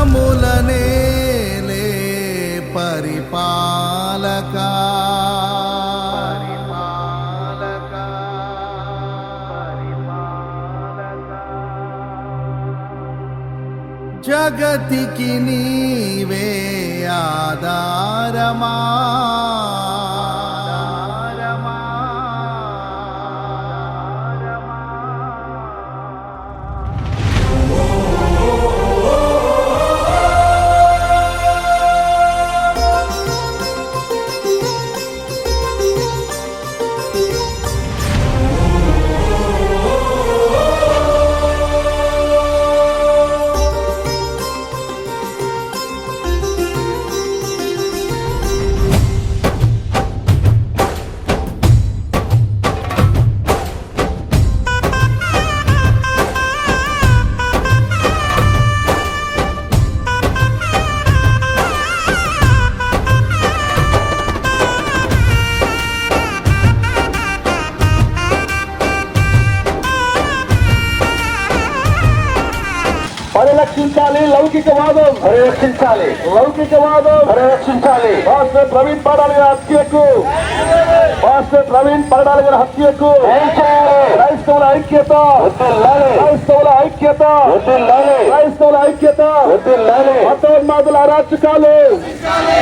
జగములనేలే పరిపాలకా జగతికి నీవే ఆధారమా పరిరక్షించాలి లౌకికవాదం, పరిరక్షించాలి లౌకికవాదం, పరిరక్షించాలి. మాస్టర్ ప్రవీణ్ పగడాల గారి హత్యకు, మాస్టర్ ప్రవీణ్ పగడాల గారి హత్యకు క్రైస్తవుల ఐక్యత, క్రైస్తవుల ఐక్యత, క్రైస్తవుల ఐక్యత. మతోన్మాదుల అరాచకాలు,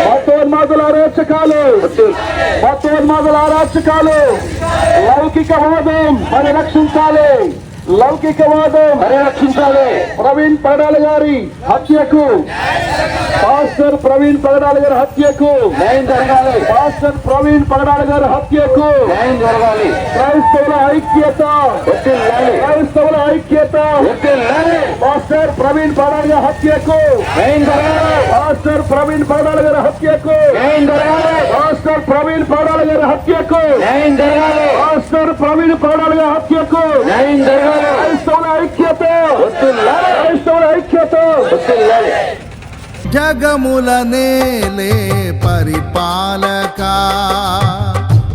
మతోన్మాదుల అరాచకాలు, మతోన్మాదుల అరాచకాలు. లౌకికవాదం పరిరక్షించాలి, లౌకికవాదం పరిరక్షించాలి. ప్రవీణ్ పగడాల గారి హత్యకు, మాస్టర్ ప్రవీణ్ పగడాల గారి హత్యకు న్యాయం జరగాలి. మాస్టర్ ప్రవీణ్ పగడాల గారి హత్యకు న్యాయం జరగాలి. క్రైస్తవుల ఐక్యత, క్రైస్తవుల ఐక్యత. మాస్టర్ ప్రవీణ్ పగడాల గారి హత్యకు న్యాయం జరగాలి. మాస్టర్ ప్రవీణ్ పగడాల గారి హత్యకు న్యాయం జరగాలి. మాస్టర్ ప్రవీణ్ పగడాల గారి హత్యకు న్యాయం జరగాలి. మాస్టర్ ప్రవీణ్ పగడాల గారి హత్యకు న్యాయం జరగాలి. క్రైస్తవుల ఐక్యత, క్రైస్తవుల ఐక్యత. జగములనేలే పరిపాలకా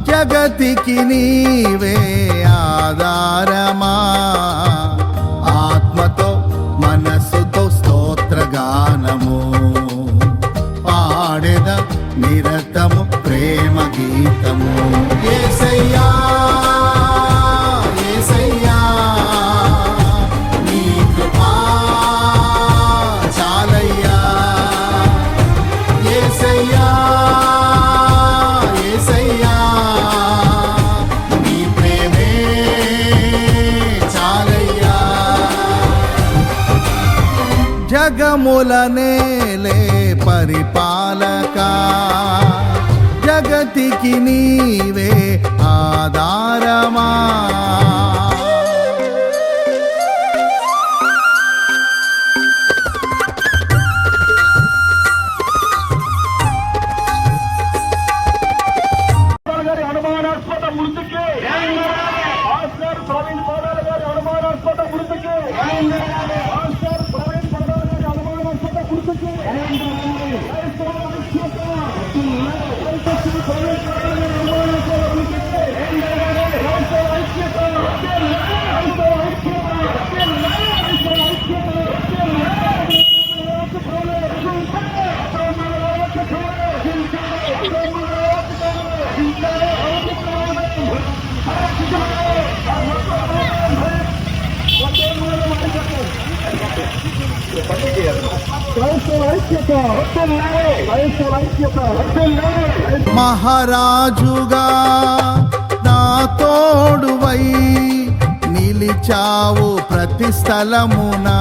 జగతికి నీవే ఆధారమా. ఆత్మతో మనస్సుతో స్తోత్రగానము పాడెద నిరతము ప్రేమ గీతము. యేసయ్యా యేసయ్యా నీ కృపా చాలయ్యా. యేసయ్యా యేసయ్యా నీ ప్రేమే చాలయ్యా. జగములనేలే పరిపాలకా జగతికి నీవే ఆధారమా. అనుమానాస్పద మృతికి, మాస్టర్ ప్రవీణ్ పగడాల గారి అనుమానాస్పద మృతికి, మాస్టర్ ప్రవీణ్ పగడాల గారి అనుమానాస్పద మృతికి మహారాజుగా నా తోడువై నిలిచావు ప్రతి స్థలమునా.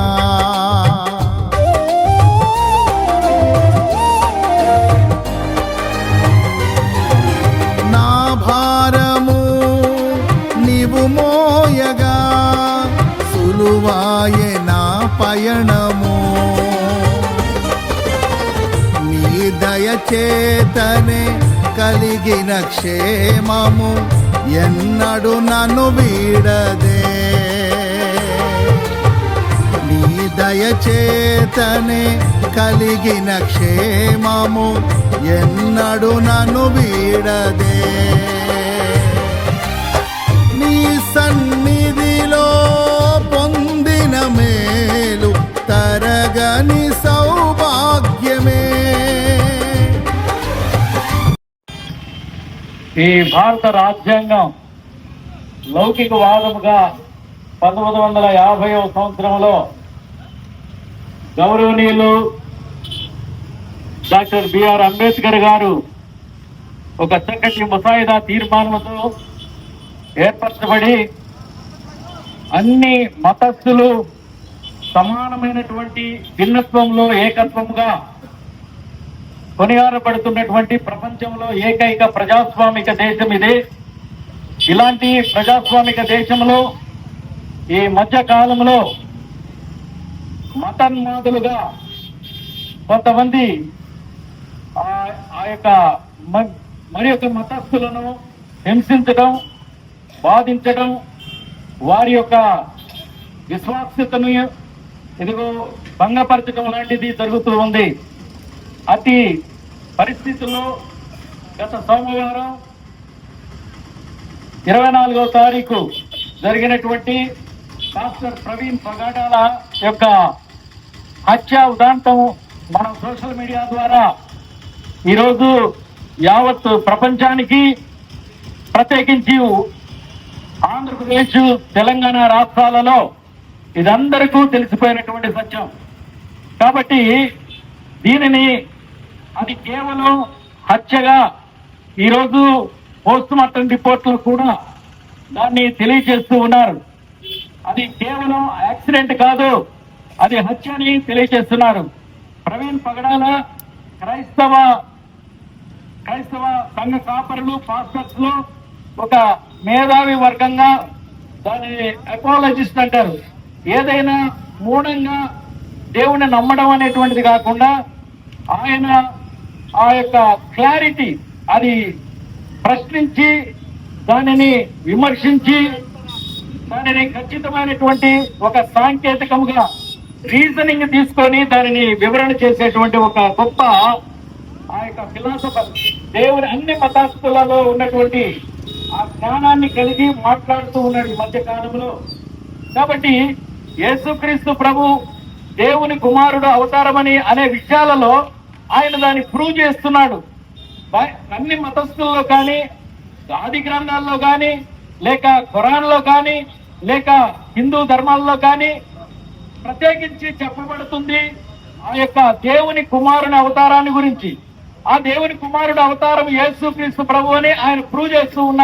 నా భారము నీవు మోయగా సులువాయే నా పయనము. నీ దయచేతనే కలిగిన క్షేమము ఎన్నడు నన్ను వీడదే. నీ దయచేతనే కలిగిన క్షేమము ఎన్నడు నన్ను వీడదే. నీ సన్నిధిలో పొందిన మేలు తరగని సౌభాగ్యము ఈ భారత రాజ్యాంగం లౌకికవాదముగా 1950వ సంవత్సరంలో గౌరవనీయులు డాక్టర్ బిఆర్ అంబేద్కర్ గారు ఒక చక్కటి ముసాయిదా తీర్మానంతో ఏర్పరచబడి అన్ని మతస్థులు సమానమైనటువంటి భిన్నత్వంలో ఏకత్వంగా కొనియాడబడుతున్నటువంటి ప్రపంచంలో ఏకైక ప్రజాస్వామిక దేశం ఇది. ఇలాంటి ప్రజాస్వామిక దేశంలో ఈ మధ్య కాలంలో మతోన్మాదులుగా కొంతమంది ఆ యొక్క మరి యొక్క మతస్థులను హింసించడం, బాధించడం, వారి యొక్క విశ్వాస్యతను ఇదిగో భంగపరచడం లాంటిది జరుగుతూ ఉంది. అతి పరిస్థితుల్లో గత సోమవారం 24వ తారీఖు జరిగినటువంటి డాక్టర్ ప్రవీణ్ పగడాల యొక్క హత్య ఉదాంతం మనం సోషల్ మీడియా ద్వారా ఈరోజు యావత్ ప్రపంచానికి, ప్రత్యేకించి ఆంధ్రప్రదేశ్, తెలంగాణ రాష్ట్రాలలో ఇదందరికీ తెలిసిపోయినటువంటి సత్యం. కాబట్టి దీనిని అది కేవలం హత్యగా ఈరోజు పోస్ట్ మార్టం రిపోర్ట్లో కూడా దాన్ని తెలియజేస్తూ ఉన్నారు. అది కేవలం యాక్సిడెంట్ కాదు, అది హత్య అని తెలియజేస్తున్నారు. ప్రవీణ్ పగడాల క్రైస్తవ సంఘ కాపరులు, పాస్టర్స్ లో ఒక మేధావి వర్గంగా దాన్ని అపాలజిస్ట్ అంటారు. ఏదైనా మూఢంగా దేవుణ్ణి నమ్మడం అనేటువంటిది కాకుండా ఆయన ఆ యొక్క క్లారిటీ అది ప్రశ్నించి దానిని విమర్శించి దానిని ఖచ్చితమైనటువంటి ఒక సాంకేతికముగా రీజనింగ్ తీసుకొని దానిని వివరణ చేసేటువంటి ఒక గొప్ప ఆ యొక్క ఫిలాసఫర్, దేవుని అన్ని మతస్థులలో ఉన్నటువంటి ఆ జ్ఞానాన్ని కలిగి మాట్లాడుతూ ఉన్నాడు ఈ మధ్య కాలంలో. కాబట్టి యేసుక్రీస్తు ప్రభు దేవుని కుమారుడు అవతారమని అనే విషయాలలో ఆయన దాన్ని ప్రూవ్ చేస్తున్నాడు. అన్ని మతస్థుల్లో కానీ, ఆది గ్రంథాల్లో కానీ, లేక ఖురాన్లో కానీ, లేక హిందూ ధర్మాల్లో కానీ ప్రత్యేకించి చెప్పబడుతుంది ఆ యొక్క దేవుని కుమారుని అవతారాన్ని గురించి. ఆ దేవుని కుమారుడు అవతారం యేసుక్రీస్తు ప్రభు అని ఆయన ప్రూవ్ చేస్తూ ఉన్న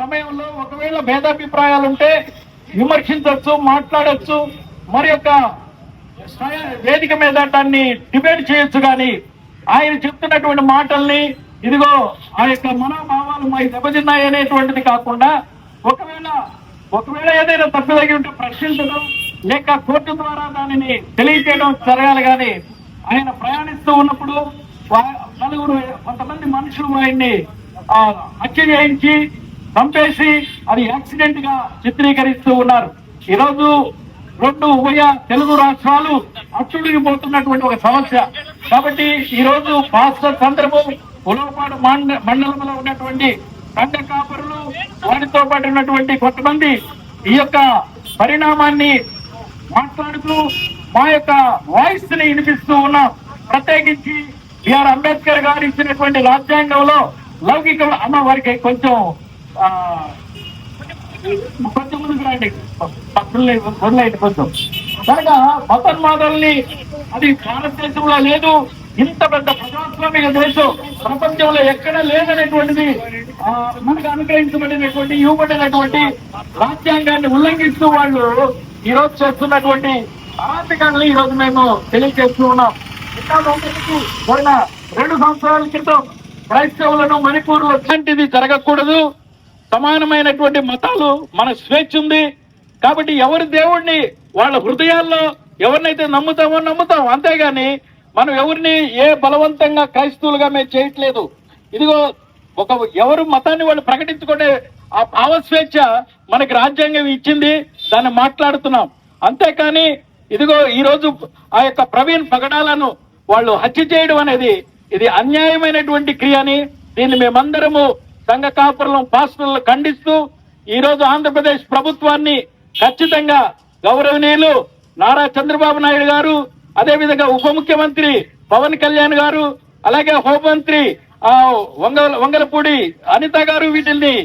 సమయంలో ఒకవేళ భేదాభిప్రాయాలుంటే విమర్శించవచ్చు, మాట్లాడచ్చు, మరి యొక్క వేదిక మీద దాన్ని డిబేట్ చేయొచ్చు. కానీ ఆయన చెప్తున్నటువంటి మాటల్ని ఇదిగో ఆ యొక్క మనోభావాలు మా దెబ్బతిన్నాయి అనేటువంటిది కాకుండా ఒకవేళ ఏదైనా తప్పు తగ్గి ఉంటే ప్రశ్నించడం, లేక కోర్టు ద్వారా దానిని తెలియజేయడం జరగాలి. కానీ ఆయన ప్రయాణిస్తూ ఉన్నప్పుడు కొంతమంది మనుషులు ఆయన్ని హత్య చేయించి చంపేసి అది యాక్సిడెంట్ గా చిత్రీకరిస్తూ ఉన్నారు. ఈరోజు 2 ఉభయ తెలుగు రాష్ట్రాలు అచ్చుడిగిపోతున్నటువంటి ఒక సమస్య. కాబట్టి ఈ రోజు పాస్టర్స్ అందరము ఉలవపాడు మండలంలో ఉన్నటువంటి సంఘ కాపరులు, వారితో పాటు ఉన్నటువంటి కొంతమంది ఈ యొక్క పరిణామాన్ని మాట్లాడుతూ మా యొక్క వాయిస్ ని వినిపిస్తూ ఉన్నాం. ప్రత్యేకించి బిఆర్ అంబేద్కర్ గారు ఇచ్చినటువంటి రాజ్యాంగంలో లౌకిక అన్న వారికి కొంచెం ముందుకు రండి, వదిలేండి కొంచెం. కనుక మతోన్మాదాలని అది భారతదేశంలో లేదు, ఇంత పెద్ద ప్రజాస్వామిక దేశం ప్రపంచంలో ఎక్కడ లేదనేటువంటిది మనకు అనుగ్రహించబడినటువంటి ఇవ్వబడినటువంటి రాజ్యాంగాన్ని ఉల్లంఘిస్తూ వాళ్ళు ఈ రోజు చేస్తున్నటువంటి అరాచకాన్ని ఈ రోజు మేము తెలియజేస్తూ ఉన్నాం. ఇంకా పోయిన 2 సంవత్సరాల క్రితం క్రైస్తవులను మణిపూర్లో ఇలాంటిది జరగకూడదు. సమానమైనటువంటి మతాలు, మన స్వేచ్ఛ ఉంది. కాబట్టి ఎవరి దేవుణ్ణి వాళ్ళ హృదయాల్లో ఎవరినైతే నమ్ముతాం. అంతేగాని మనం ఎవరిని ఏ బలవంతంగా క్రైస్తవులుగా మేము చేయట్లేదు. ఇదిగో ఎవరు మతాన్ని వాళ్ళు ప్రకటించుకునే ఆ భావ స్వేచ్ఛ మనకి రాజ్యాంగం ఇచ్చింది, దాన్ని మాట్లాడుతున్నాం. అంతేకాని ఇదిగో ఈ రోజు ఆ యొక్క ప్రవీణ్ పగడాలను వాళ్ళు హత్య చేయడం అనేది ఇది అన్యాయమైనటువంటి క్రియని దీన్ని మేమందరము సంఘ కాపురులను, పాస్టర్లను ఖండిస్తూ ఈ రోజు ఆంధ్రప్రదేశ్ ప్రభుత్వాన్ని ఖచ్చితంగా గౌరవనీయులు నారా చంద్రబాబు నాయుడు గారు, అదేవిధంగా ఉప ముఖ్యమంత్రి పవన్ కళ్యాణ్ గారు, అలాగే హోంమంత్రి వంగలపూడి అనిత గారు వీటిల్ని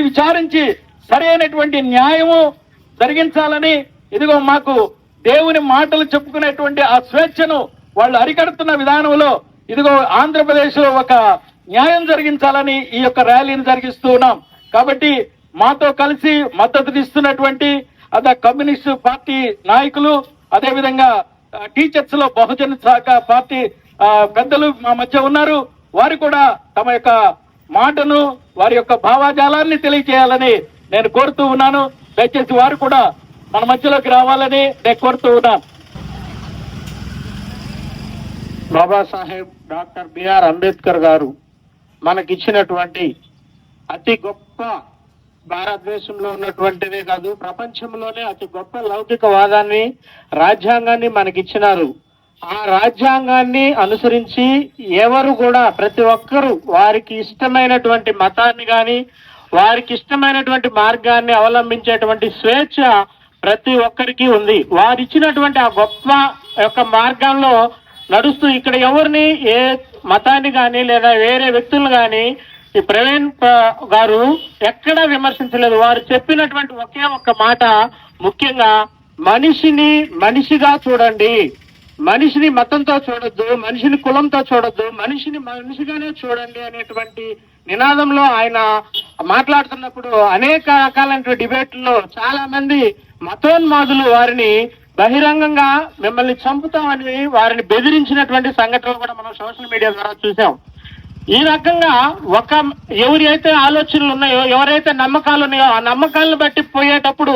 విచారించి సరైనటువంటి న్యాయము జరిగించాలని, ఇదిగో మాకు దేవుని మాటలు చెప్పుకునేటువంటి ఆ స్వేచ్ఛను వాళ్ళు అరికడుతున్న విధానంలో ఇదిగో ఆంధ్రప్రదేశ్ లో ఒక న్యాయం జరిగించాలని ఈ యొక్క ర్యాలీని జరిగిస్తూ ఉన్నాం. కాబట్టి మాతో కలిసి మద్దతునిస్తున్నటువంటి కమ్యూనిస్టు పార్టీ నాయకులు, అదేవిధంగా టీచర్స్ లో బహుజన శాఖ పార్టీ పెద్దలు మా మధ్య ఉన్నారు. వారు కూడా తమ యొక్క మాటను, వారి యొక్క భావాజాలాన్ని తెలియజేయాలని నేను కోరుతూ ఉన్నాను. దయచేసి వారు కూడా మన మధ్యలోకి రావాలని నేను కోరుతూ ఉన్నాను. బాబాసాహెబ్ డాక్టర్ బిఆర్ అంబేద్కర్ గారు మనకిచ్చినటువంటి అతి గొప్ప, భారతదేశంలో ఉన్నటువంటిదే కాదు ప్రపంచంలోనే అతి గొప్ప లౌకికవాదాన్ని, రాజ్యాంగాన్ని మనకిచ్చినారు. ఆ రాజ్యాంగాన్ని అనుసరించి ఎవరు కూడా, ప్రతి ఒక్కరూ వారికి ఇష్టమైనటువంటి మతాన్ని కానీ, వారికి ఇష్టమైనటువంటి మార్గాన్ని అవలంబించేటువంటి స్వేచ్ఛ ప్రతి ఒక్కరికి ఉంది. వారు ఇచ్చినటువంటి ఆ గొప్ప యొక్క మార్గంలో నడుస్తూ ఇక్కడ ఎవరిని, ఏ మతాన్ని కానీ లేదా వేరే వ్యక్తులను కానీ ఈ ప్రవీణ్ గారు ఎక్కడా విమర్శించలేదు. వారు చెప్పినటువంటి ఒకే ఒక్క మాట, ముఖ్యంగా మనిషిని మనిషిగా చూడండి, మనిషిని మతంతో చూడొద్దు, మనిషిని కులంతో చూడొద్దు, మనిషిని మనిషిగానే చూడండి అనేటువంటి నినాదంలో ఆయన మాట్లాడుతున్నప్పుడు అనేక రకాలైన డిబేట్లలో చాలా మంది మతోన్మాదులు వారిని బహిరంగంగా మిమ్మల్ని చంపుతామని వారిని బెదిరించినటువంటి సంఘటనలు కూడా మనం సోషల్ మీడియా ద్వారా చూసాం. ఈ రకంగా ఎవరైతే ఆలోచనలు ఉన్నాయో, ఎవరైతే నమ్మకాలు ఉన్నాయో, ఆ నమ్మకాలను బట్టి పోయేటప్పుడు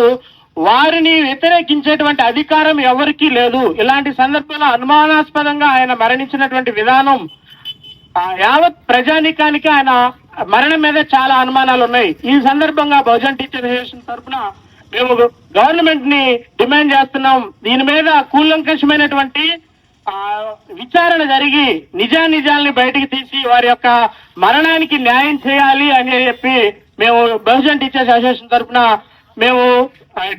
వారిని వ్యతిరేకించేటువంటి అధికారం ఎవరికీ లేదు. ఇలాంటి సందర్భంలో అనుమానాస్పదంగా ఆయన మరణించినటువంటి విధానం యావత్ ప్రజానీకానికి ఆయన మరణం మీద చాలా అనుమానాలు ఉన్నాయి. ఈ సందర్భంగా బహుజన్ టీచర్ అసోసియేషన్ తరఫున మేము గవర్నమెంట్ ని డిమాండ్ చేస్తున్నాం. దీని మీద కూలంకషమైనటువంటి విచారణ జరిగి నిజానిజాలని బయటికి తీసి వారి యొక్క మరణానికి న్యాయం చేయాలి అని చెప్పి మేము బహుజన్ టీచర్స్ అసోసియేషన్ తరఫున మేము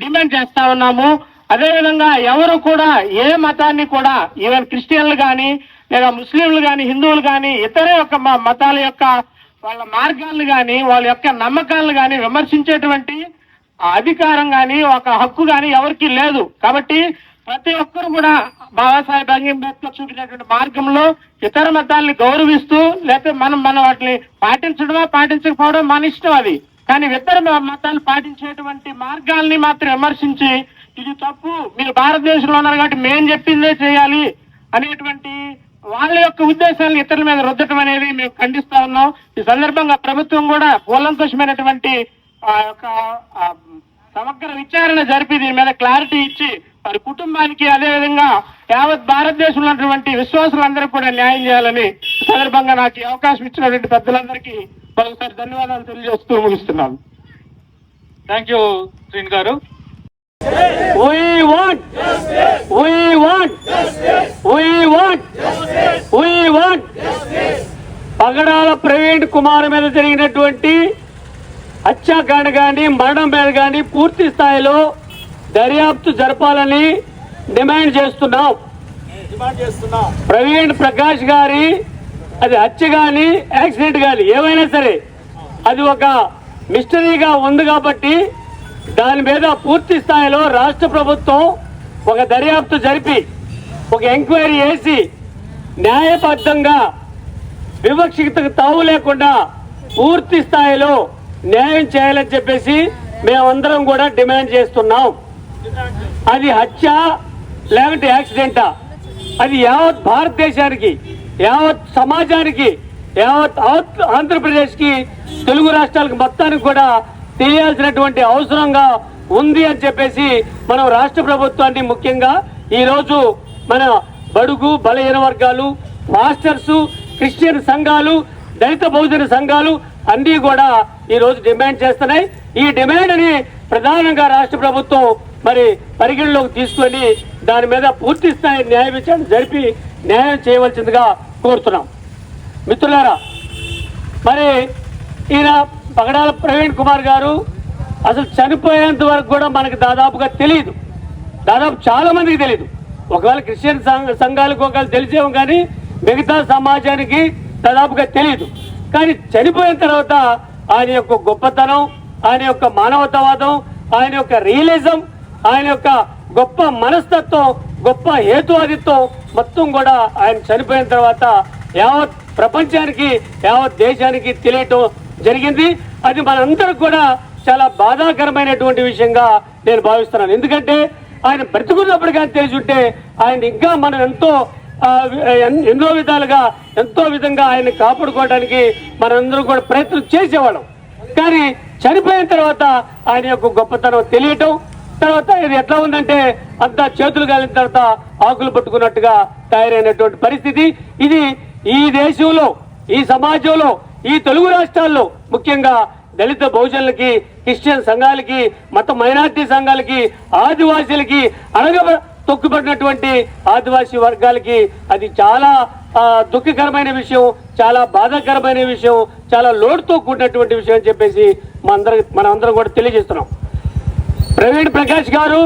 డిమాండ్ చేస్తా ఉన్నాము. అదేవిధంగా ఎవరు కూడా ఏ మతాన్ని కూడా, ఈవెన్ క్రిస్టియన్లు కానీ లేదా ముస్లింలు కానీ హిందువులు కానీ ఇతర యొక్క మతాల యొక్క వాళ్ళ మార్గాలను కానీ వాళ్ళ యొక్క నమ్మకాలను కానీ విమర్శించేటువంటి అధికారం కానీ ఒక హక్కు కానీ ఎవరికి లేదు. కాబట్టి ప్రతి ఒక్కరు కూడా బాబాసాహెబ్ అంబేద్కర్ చూపినటువంటి మార్గంలో ఇతర మతాల్ని గౌరవిస్తూ, లేకపోతే మనం వాటిని పాటించడమా పాటించకపోవడం మన ఇష్టం అది. కానీ ఇతర మతాలు పాటించేటువంటి మార్గాల్ని మాత్రం విమర్శించి ఇది తప్పు, మీరు భారతదేశంలో ఉన్నారు కాబట్టి మేము చెప్పిందే చేయాలి అనేటువంటి వాళ్ళ యొక్క ఉద్దేశాలను ఇతరుల మీద రుద్దటం అనేది మేము ఖండిస్తా ఉన్నాం. ఈ సందర్భంగా ప్రభుత్వం కూడా కూలంకషమైనటువంటి సమగ్ర విచారణ జరిపి దీని మీద క్లారిటీ ఇచ్చి వారి కుటుంబానికి, అదేవిధంగా యావత్ భారతదేశంలో ఉన్నటువంటి విశ్వాసులందరికీ కూడా న్యాయం చేయాలని సందర్భంగా నాకు ఈ అవకాశం ఇచ్చినటువంటి పెద్దలందరికీ మరోసారి ధన్యవాదాలు తెలియజేస్తూ ముగిస్తున్నాను. థ్యాంక్ యూ శ్రీన్ గారు. We want పగడాల ప్రవీణ్ కుమార్ మీద జరిగినటువంటి హత్యాకాండ కానీ మరణం మీద కానీ పూర్తి స్థాయిలో దర్యాప్తు జరపాలని డిమాండ్ చేస్తున్నాం. ప్రవీణ్ ప్రకాష్ గారి అది హత్య కానీ యాక్సిడెంట్ కానీ ఏమైనా సరే అది ఒక మిస్టరీగా ఉంది కాబట్టి దాని మీద పూర్తి స్థాయిలో రాష్ట్ర ప్రభుత్వం ఒక దర్యాప్తు జరిపి ఒక ఎంక్వైరీ చేసి న్యాయబద్ధంగా వివక్షతకు తావు లేకుండా పూర్తి స్థాయిలో న్యాయం చేయాలని చెప్పేసి మేమందరం కూడా డిమాండ్ చేస్తున్నాం. అది హత్య లేకపోతే యాక్సిడెంటా, అది యావత్ భారతదేశానికి, యావత్ సమాజానికి, యావత్ ఆంధ్రప్రదేశ్కి, తెలుగు రాష్ట్రాలకు మొత్తానికి కూడా తెలియాల్సినటువంటి అవసరంగా ఉంది అని చెప్పేసి మనం రాష్ట్ర ప్రభుత్వాన్ని, ముఖ్యంగా ఈరోజు మన బడుగు బలహీన వర్గాలు, మాస్టర్స్, క్రిస్టియన్ సంఘాలు, దళిత బహుజన సంఘాలు అన్నీ కూడా ఈరోజు డిమాండ్ చేస్తున్నాయి. ఈ డిమాండ్ని ప్రధానంగా రాష్ట్ర ప్రభుత్వం మరి పరిగణలోకి తీసుకొని దాని మీద పూర్తి స్థాయి న్యాయ విచారణ జరిపి న్యాయం చేయవలసిందిగా కోరుతున్నాం. మిత్రులారా, మరి ఈయన పగడాల ప్రవీణ్ కుమార్ గారు అసలు చనిపోయేంత వరకు కూడా మనకు దాదాపుగా తెలియదు, దాదాపు చాలా మందికి తెలియదు. ఒకవేళ క్రిస్టియన్ సంఘాలకు ఒకవేళ తెలిసేమో కానీ మిగతా సమాజానికి దాదాపుగా తెలియదు. కానీ చనిపోయిన తర్వాత ఆయన యొక్క గొప్పతనం, ఆయన యొక్క మానవతావాదం, ఆయన యొక్క రియలిజం, ఆయన యొక్క గొప్ప మనస్తత్వం, గొప్ప హేతువాదిత్వం మొత్తం కూడా ఆయన చనిపోయిన తర్వాత యావత్ ప్రపంచానికి, యావత్ దేశానికి తెలియటం జరిగింది. అది మనందరికి కూడా చాలా బాధాకరమైనటువంటి విషయంగా నేను భావిస్తున్నాను. ఎందుకంటే ఆయన బ్రతుకున్నప్పుడు కానీ తెలిసి ఉంటే ఆయన ఇంకా మనం ఎన్నో విధాలుగా, ఎంతో విధంగా ఆయన కాపాడుకోవడానికి మనందరం కూడా ప్రయత్నం చేసేవాళ్ళం. కానీ చనిపోయిన తర్వాత ఆయన యొక్క గొప్పతనం తెలియటం, తర్వాత ఇది ఎట్లా ఉందంటే అంతా చేతులు కాలిన తర్వాత ఆకులు పట్టుకున్నట్టుగా తయారైనటువంటి పరిస్థితి. ఇది ఈ దేశంలో, ఈ సమాజంలో, ఈ తెలుగు రాష్ట్రాల్లో ముఖ్యంగా దళిత బహుజనులకి, క్రిస్టియన్ సంఘాలకి, మత మైనార్టీ సంఘాలకి, ఆదివాసీలకి, తొక్కుపడినటువంటి ఆదివాసీ వర్గాలకి అది చాలా దుఃఖకరమైన విషయం, చాలా బాధాకరమైన విషయం, చాలా లోటుతో కూడినటువంటి విషయం అని చెప్పేసి మనందరం కూడా తెలియజేస్తున్నాం. ప్రవీణ్ ప్రకాష్ గారు,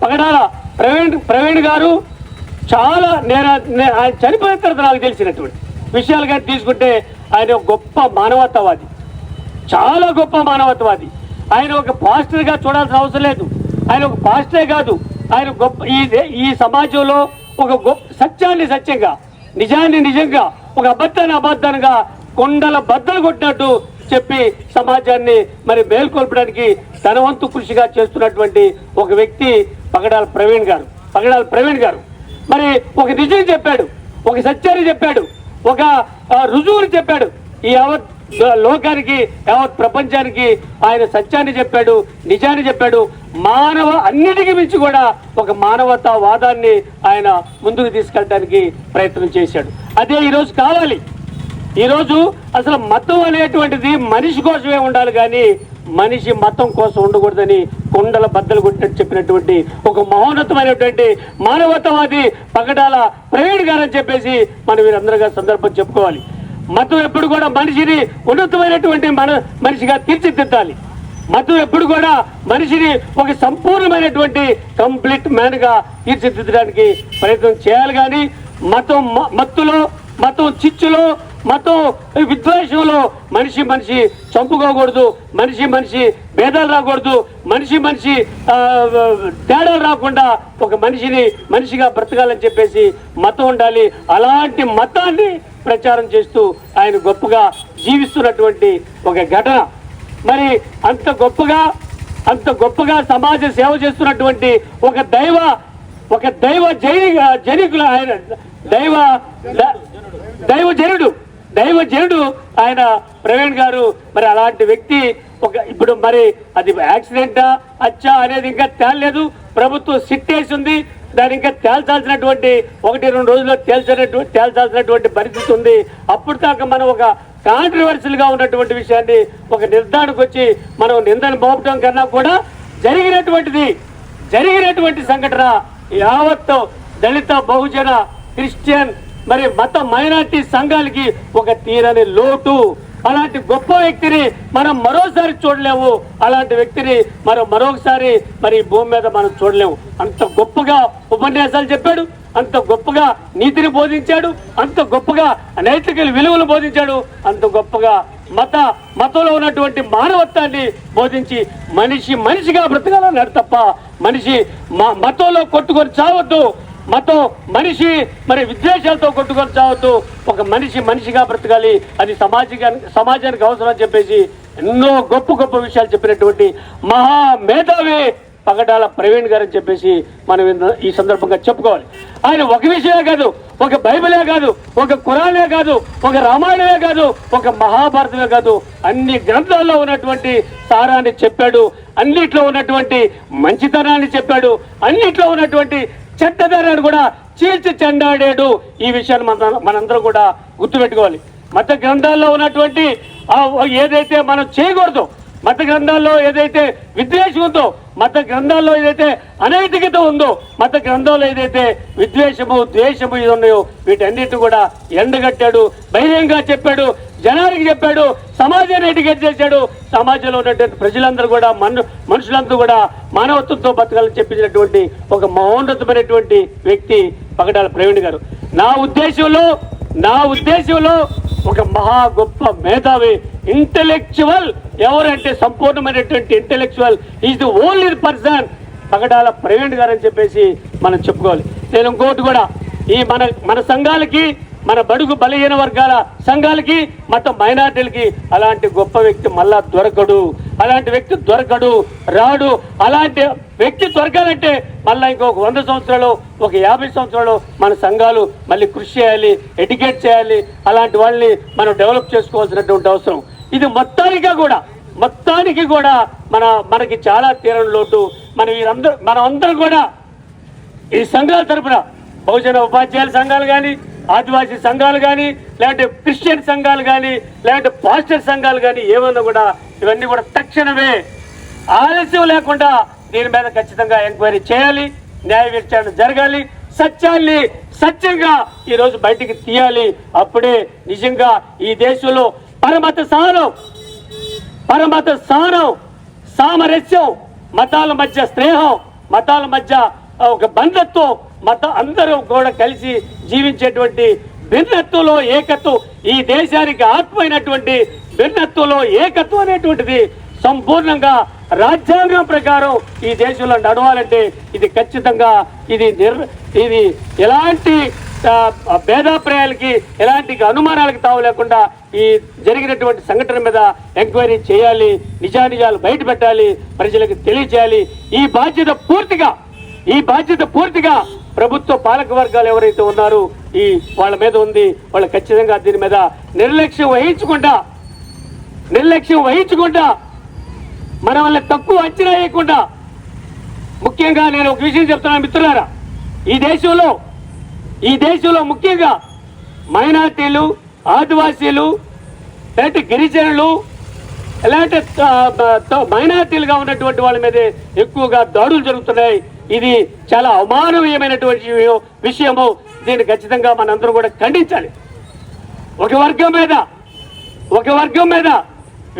పగడాల ప్రవీణ్ గారు చాలా ఆయన చనిపోయిన తర్వాత నాకు తెలిసినటువంటి విషయాలు కానీ తీసుకుంటే ఆయన ఒక గొప్ప మానవతావాది, చాలా గొప్ప మానవతావాది. ఆయన ఒక పాస్టర్గా చూడాల్సిన అవసరం లేదు. ఆయన ఒక పాస్టరే కాదు, ఆయన గొప్ప ఈ సమాజంలో ఒక గొప్ప సత్యాన్ని సత్యంగా, నిజాన్ని నిజంగా, ఒక అబద్ధాన్ని అబద్ధాలుగా కొండల బద్దలు కొట్టినట్టు చెప్పి సమాజాన్ని మరి మేల్కొల్పడానికి తన వంతు కృషిగా చేస్తున్నటువంటి ఒక వ్యక్తి పగడాల ప్రవీణ్ గారు. మరి ఒక నిజం చెప్పాడు, ఒక సత్యాన్ని చెప్పాడు, ఒక రుజువుని చెప్పాడు. ఈ యావత్ లోకానికి, యావత్ ప్రపంచానికి ఆయన సత్యాన్ని చెప్పాడు, నిజాన్ని చెప్పాడు. అన్నిటికీ మించి కూడా ఒక మానవతావాదాన్ని ఆయన ముందుకు తీసుకెళ్ళడానికి ప్రయత్నం చేశాడు. అదే ఈరోజు కావాలి. ఈరోజు అసలు మతం అనేటువంటిది మనిషి కోసమే ఉండాలి, కానీ మనిషి మతం కోసం ఉండకూడదని కొండల బద్దలు కొట్టినట్టు చెప్పినటువంటి ఒక మహోన్నతమైనటువంటి మానవతావాది పగడాల ప్రవీణ్ గారు అని చెప్పేసి మనం వీరందరిగా సందర్భం చెప్పుకోవాలి. మతం ఎప్పుడు కూడా మనిషిని ఉన్నతమైనటువంటి మనిషిగా తీర్చిదిద్దాలి. మతం ఎప్పుడు కూడా మనిషిని ఒక సంపూర్ణమైనటువంటి కంప్లీట్ మ్యాన్ గా తీర్చిదిద్దడానికి ప్రయత్నం చేయాలి. కానీ మత్తులో, మతం చిచ్చులో, మతం విద్వేషంలో మనిషి చంపుకోకూడదు, మనిషి భేదాలు రాకూడదు, మనిషి తేడాలు రాకుండా ఒక మనిషిగా బ్రతకాలని చెప్పేసి మతం ఉండాలి. అలాంటి మతాన్ని ప్రచారం చేస్తూ ఆయన గొప్పగా జీవిస్తున్నటువంటి ఒక ఘటన. మరి అంత గొప్పగా సమాజ సేవ చేస్తున్నటువంటి ఒక దైవ జనికులు ఆయన, దైవజనుడు ఆయన ప్రవీణ్ గారు. మరి అలాంటి వ్యక్తి ఇప్పుడు మరి అది యాక్సిడెంటా అచ్చా అనేది ఇంకా తేలలేదు. ప్రభుత్వం సిట్ వేసి ఉంది, దాని ఇంకా తేల్చాల్సినటువంటి 1-2 రోజుల్లో తేల్చాల్సినటువంటి పరిస్థితి ఉంది. అప్పుడు దాకా మనం ఒక కాంట్రవర్షియల్ గా ఉన్నటువంటి విషయాన్ని ఒక నిర్ధారణకు వచ్చి మనం నిందలు మోపడం కన్నా కూడా జరిగినటువంటి సంఘటన యావత్తు దళిత, బహుజన, క్రిస్టియన్, మరి మత మైనార్టీ సంఘాలకి ఒక తీరని లోటు. అలాంటి గొప్ప వ్యక్తిని మనం మరోసారి చూడలేము. అలాంటి వ్యక్తిని మరొకసారి మరి భూమి మీద మనం చూడలేము. అంత గొప్పగా ఉపన్యాసాలు చెప్పాడు, అంత గొప్పగా నీతిని బోధించాడు, అంత గొప్పగా నైతిక విలువలు బోధించాడు, అంత గొప్పగా మతంలో ఉన్నటువంటి మానవత్వాన్ని బోధించి మనిషిగా బ్రతకాలన్నాడు తప్ప మతంలో కొట్టుకొని చావద్దు, మనిషి మరి విద్వేషాలతో కొట్టుకొని చావద్దు, ఒక మనిషిగా బ్రతకాలి, అది సమాజానికి అవసరం అని చెప్పేసి ఎన్నో గొప్ప విషయాలు చెప్పినటువంటి మహామేధావి పగడాల ప్రవీణ్ గారు అని చెప్పేసి మనం ఈ సందర్భంగా చెప్పుకోవాలి. ఆయన ఒక విషయమే కాదు, ఒక బైబిలే కాదు, ఒక ఖురానే కాదు, ఒక రామాయణమే కాదు, ఒక మహాభారతమే కాదు, అన్ని గ్రంథాల్లో ఉన్నటువంటి సారాన్ని చెప్పాడు, అన్నిట్లో ఉన్నటువంటి మంచితనాన్ని చెప్పాడు, అన్నిట్లో ఉన్నటువంటి చెడ్డదనాన్ని కూడా చీల్చి చెండాడాడు. ఈ విషయాన్ని మనందరం కూడా గుర్తుపెట్టుకోవాలి. మత గ్రంథాల్లో ఉన్నటువంటి ఏదైతే మనం చేయకూడదు, మత గ్రంథాల్లో ఏదైతే విద్వేషం ఉందో, మత గ్రంథాల్లో ఏదైతే అనైతికత ఉందో, మత గ్రంథంలో ఏదైతే విద్వేషము, ద్వేషము ఇది ఉన్నాయో వీటన్నిటి కూడా ఎండగట్టాడు, బహిరంగంగా చెప్పాడు, జనానికి చెప్పాడు, సమాజాన్ని ఎడ్యుకేట్ చేశాడు. సమాజంలో ఉన్నటువంటి ప్రజలందరూ కూడా మనుషులందరూ కూడా మానవత్వంతో బతకాలని చెప్పించినటువంటి ఒక మహోన్నతమైనటువంటి వ్యక్తి పగడాల ప్రవీణ్ గారు. నా ఉద్దేశంలో ఒక మహా గొప్ప మేధావి, ఇంటెలెక్చువల్. ఎవరంటే సంపూర్ణమైనటువంటి intellectual is the only person Pagadala Praveen garu అని చెప్పేసి మనం చెప్పుకోవాలి. నేను ఇంకోటి కూడా, ఈ మన సంఘాలకి, మన బడుగు బలహీన వర్గాల సంఘాలకి, మొత్తం మైనార్టీలకి అలాంటి గొప్ప వ్యక్తి మళ్ళా దొరకడు. అలాంటి వ్యక్తి దొరకడు, రాడు. అలాంటి వ్యక్తి దొరకాలంటే మళ్ళీ ఇంకొక 100 సంవత్సరాలు, ఒక 50 సంవత్సరాలు మన సంఘాలు మళ్ళీ కృషి చేయాలి, ఎడ్యుకేట్ చేయాలి. అలాంటి వాళ్ళని మనం డెవలప్ చేసుకోవాల్సినటువంటి అవసరం. ఇది మొత్తానికి కూడా మనకి చాలా తీరని లోటు. మనం అందరం కూడా ఈ సంఘాల తరపున బహుజన ఉపాధ్యాయుల సంఘాలు కానీ, ఆదివాసీ సంఘాలు కానీ, లేదంటే క్రిస్టియన్ సంఘాలు కానీ, లేదంటే పాస్టర్ సంఘాలు కానీ, ఏమన్నా కూడా ఇవన్నీ కూడా తక్షణమే ఆలస్యం లేకుండా దీని మీద ఖచ్చితంగా ఎంక్వైరీ చేయాలి, న్యాయ విచారణ జరగాలి, సత్యాన్ని సత్యంగా ఈరోజు బయటికి తీయాలి. అప్పుడే నిజంగా ఈ దేశంలో పరమత సహనం, సామరస్యం, మతాల మధ్య స్నేహం, మతాల మధ్య ఒక బంధత్వం, అందరూ కూడా కలిసి జీవించేటువంటి భిన్నత్వంలో ఏకత్వం, ఈ దేశానికి ఆత్మైనటువంటి భిన్నత్వంలో ఏకత్వం అనేటువంటిది సంపూర్ణంగా రాజ్యాంగం ప్రకారం ఈ దేశంలో నడవాలంటే ఇది ఖచ్చితంగా ఇది ఎలాంటి భేదాభిప్రాయాలకి, ఎలాంటి అనుమానాలకు తావు లేకుండా ఈ జరిగినటువంటి సంఘటన మీద ఎంక్వైరీ చేయాలి, నిజానిజాలు బయట పెట్టాలి, ప్రజలకు తెలియజేయాలి. ఈ బాధ్యత పూర్తిగా ప్రభుత్వ పాలక వర్గాలు ఎవరైతే ఉన్నారో వాళ్ళ మీద ఉంది. వాళ్ళు ఖచ్చితంగా దీని మీద నిర్లక్ష్యం వహించకుండా మన వల్ల తక్కువ అంచనా వేయకుండా, ముఖ్యంగా నేను ఒక విషయం చెప్తున్నాను మిత్రులారా, ఈ దేశంలో ముఖ్యంగా మైనార్టీలు, ఆదివాసీలు, లేదంటే గిరిజనులు, లేదంటే మైనార్టీలుగా ఉన్నటువంటి వాళ్ళ మీదే ఎక్కువగా దాడులు జరుగుతున్నాయి. ఇది చాలా అవమాననీయమైనటువంటి విషయము. దీన్ని ఖచ్చితంగా మనందరం కూడా ఖండించాలి. ఒక వర్గం మీద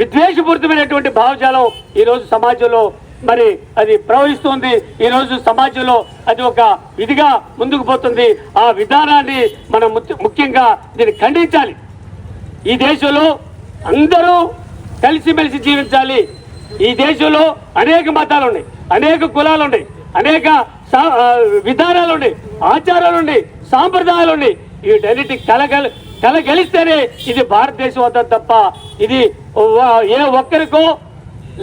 విద్వేషపూరితమైనటువంటి భావజాలం ఈరోజు సమాజంలో మరి అది ప్రవహిస్తుంది. ఈరోజు సమాజంలో అది ఒక విధిగా ముందుకు పోతుంది. ఆ విధానాన్ని మనం ముఖ్యంగా దీన్ని ఖండించాలి. ఈ దేశంలో అందరూ కలిసిమెలిసి జీవించాలి. ఈ దేశంలో అనేక మతాలు ఉన్నాయి, అనేక కులాలు ఉన్నాయి, అనేక విధానాలు ఉన్నాయి, ఆచారాలు ఉన్నాయి, సాంప్రదాయాలు ఉన్నాయి. వీటన్నిటి కలగలిస్తేనే ఇది భారతదేశం అవుతుంది తప్ప ఇది ఏ ఒక్కరికో,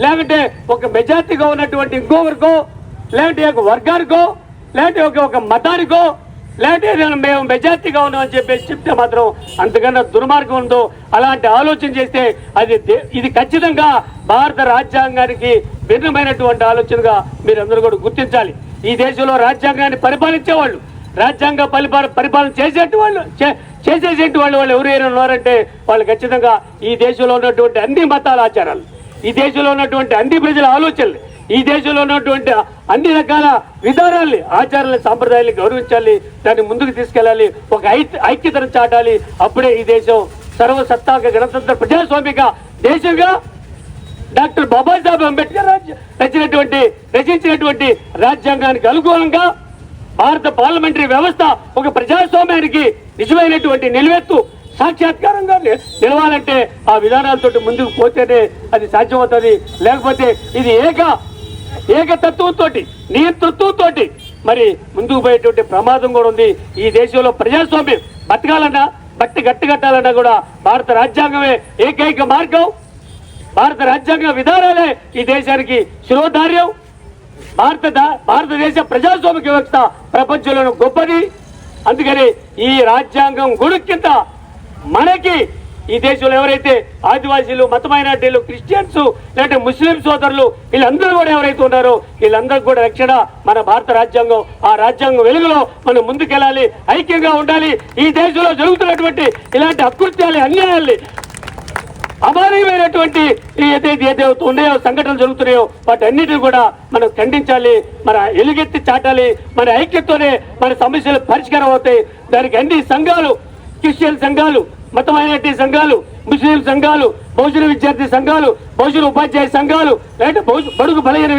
లేకుంటే ఒక మెజార్టీగా ఉన్నటువంటి ఇంకొకరికో, లేదంటే ఒక వర్గానికో, లేదంటే ఒక మతానికో, లేదంటే మేము మెజార్టీగా ఉన్నామని చెప్పేసి చెప్తే మాత్రం అంతకన్నా దుర్మార్గం ఉందో. అలాంటి ఆలోచన చేస్తే ఇది ఖచ్చితంగా భారత రాజ్యాంగానికి భిన్నమైనటువంటి ఆలోచనగా మీరందరూ కూడా గుర్తించాలి. ఈ దేశంలో రాజ్యాంగాన్ని పరిపాలించేవాళ్ళు, రాజ్యాంగ పరిపాలన చేసేటువంటి వాళ్ళు ఎవరైనా ఉన్నారంటే వాళ్ళు ఖచ్చితంగా ఈ దేశంలో ఉన్నటువంటి అన్ని మతాల ఆచారాలు, ఈ దేశంలో ఉన్నటువంటి అన్ని ప్రజల ఆలోచనలు, ఈ దేశంలో ఉన్నటువంటి అన్ని రకాల విధానాల్ని, ఆచారాలని, సాంప్రదాయాన్ని గౌరవించాలి, దాన్ని ముందుకు తీసుకెళ్ళాలి, ఒక ఐక్యతను చాటాలి. అప్పుడే ఈ దేశం సర్వసత్తాక గణతంత్ర ప్రజాస్వామిక దేశంగా డాక్టర్ బాబాసాహెబ్ అంబేద్కర్ రచించినటువంటి రాజ్యాంగానికి అనుకూలంగా భారత పార్లమెంటరీ వ్యవస్థ ఒక ప్రజాస్వామ్యానికి నిజమైనటువంటి నిలువెత్తు సాక్షాత్కారంగా నిలవాలంటే ఆ విధానాలతో ముందుకు పోతేనే అది సాధ్యమవుతుంది. లేకపోతే ఇది ఏకతత్వంతో, నియంతృత్వంతో మరి ముందుకు పోయేటువంటి ప్రమాదం కూడా ఉంది. ఈ దేశంలో ప్రజాస్వామ్యం బతకాలన్నా, గట్టికట్టాలన్నా కూడా భారత రాజ్యాంగమే ఏకైక మార్గం. భారత రాజ్యాంగ విధానాలే ఈ దేశానికి శిరోధార్యం. భారతదేశ ప్రజాస్వామిక వ్యవస్థ ప్రపంచంలోనూ గొప్పది. అందుకని ఈ రాజ్యాంగం గొడుగు కింద మనకి ఈ దేశంలో ఎవరైతే ఆదివాసీలు, మత మైనార్టీలు, క్రిస్టియన్స్, లేదంటే ముస్లిం సోదరులు, వీళ్ళందరూ కూడా ఎవరైతే ఉన్నారో వీళ్ళందరికీ కూడా రక్షణ మన భారత రాజ్యాంగం. ఆ రాజ్యాంగం వెలుగులో మనం ముందుకెళ్ళాలి, ఐక్యంగా ఉండాలి. ఈ దేశంలో జరుగుతున్నటువంటి ఇలాంటి అకృత్యాలు, అన్యాయాల్ని, అమానీయమైనటువంటి ఏదైతే ఉన్నాయో, సంఘటనలు జరుగుతున్నాయో వాటన్నిటిని కూడా మనం ఖండించాలి, మన ఎలుగెత్తి చాటాలి. మన ఐక్యతతోనే మన సమస్యలు పరిష్కారం అవుతాయి. దానికి అన్ని సంఘాలు, క్రిస్టియన్ సంఘాలు, మత మైనారిటీ సంఘాలు, ముస్లిం సంఘాలు, బహుజన విద్యార్థి సంఘాలు, బహుజన ఉపాధ్యాయ సంఘాలు, లేదంటే బడుగు బలహీన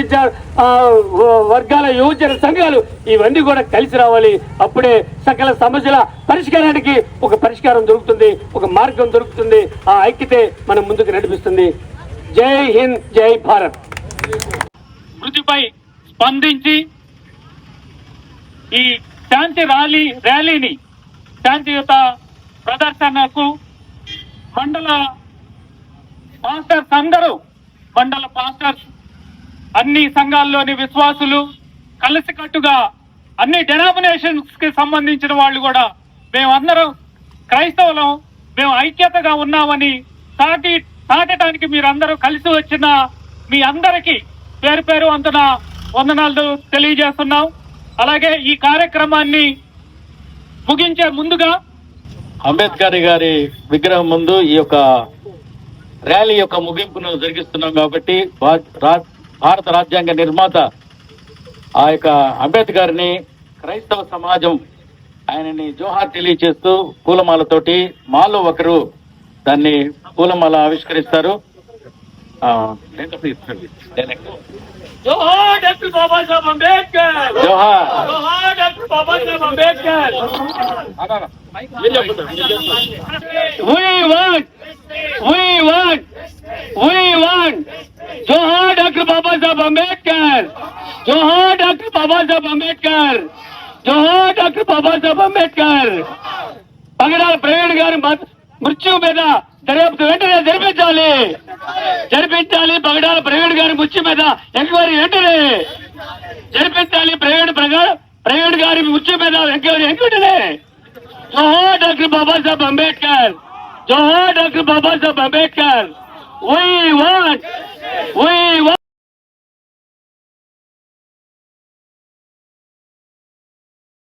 వర్గాల యువజన సంఘాలు ఇవన్నీ కూడా కలిసి రావాలి. అప్పుడే సకల సమస్యల పరిష్కారానికి ఒక పరిష్కారం దొరుకుతుంది, ఒక మార్గం దొరుకుతుంది. ఆ ఐక్యతే మనం ముందుకు నడిపిస్తుంది. జై హింద్, జై భారత్. మృతిపై స్పందించి ఈ శాంతి ర్యాలీని శాంతియుత ప్రదర్శనకు మండల పాస్టర్స్ అన్ని సంఘాల్లోని విశ్వాసులు కలిసికట్టుగా అన్ని డెనామినేషన్స్ కి సంబంధించిన వాళ్ళు కూడా మేమందరం క్రైస్తవులం, మేము ఐక్యతగా ఉన్నామని చాటడానికి మీరందరూ కలిసి వచ్చిన మీ అందరికీ పేరు పేరు వంతున వందనాలు తెలియజేస్తున్నాం. అలాగే ఈ కార్యక్రమాన్ని ముగించే ముందుగా అంబేద్కర్ గారి విగ్రహం ముందు ఈ యొక్క ర్యాలీ యొక్క ముగింపును జరిగిస్తున్నాం కాబట్టి భారత రాజ్యాంగ నిర్మాత ఆ యొక్క అంబేద్కర్ని క్రైస్తవ సమాజం ఆయనని జోహార్ తెలియచేస్తూ పూలమాలతోటి మాలో ఒకరు దాన్ని పూలమాల ఆవిష్కరిస్తారు. జోహార్ డాక్టర్ బాబాసాహెబ్ అంబేద్కర్. జోహార్. జోహార్ doctor Babasaheb Ambedkar. We want. జోహార్ డాక్టర్ బాబాసాహెబ్ అంబేద్కర్. జోహార్ డాక్టర్ బాబాసాహెబ్ అంబేద్కర్. జోహార్ డాక్టర్ బాబాసాహెబ్ అంబేద్కర్. పగడాల ప్రవీణ్ గారి మృత్యు మీద దర్యాప్తు వెంటనే జరిపించాలి. పగడాల ప్రవీణ్ గారి మృత్యు మీద ఎంక్వైరీ వెంటనే జరిపించాలి. ప్రవీణ్ గారి మృత్యు మీద ఎంక్వైరీ వెంటనే. జోహార్ డాక్టర్ బాబాసాహెబ్ అంబేద్కర్. జోహార్ doctor Babasaheb Ambedkar. We want.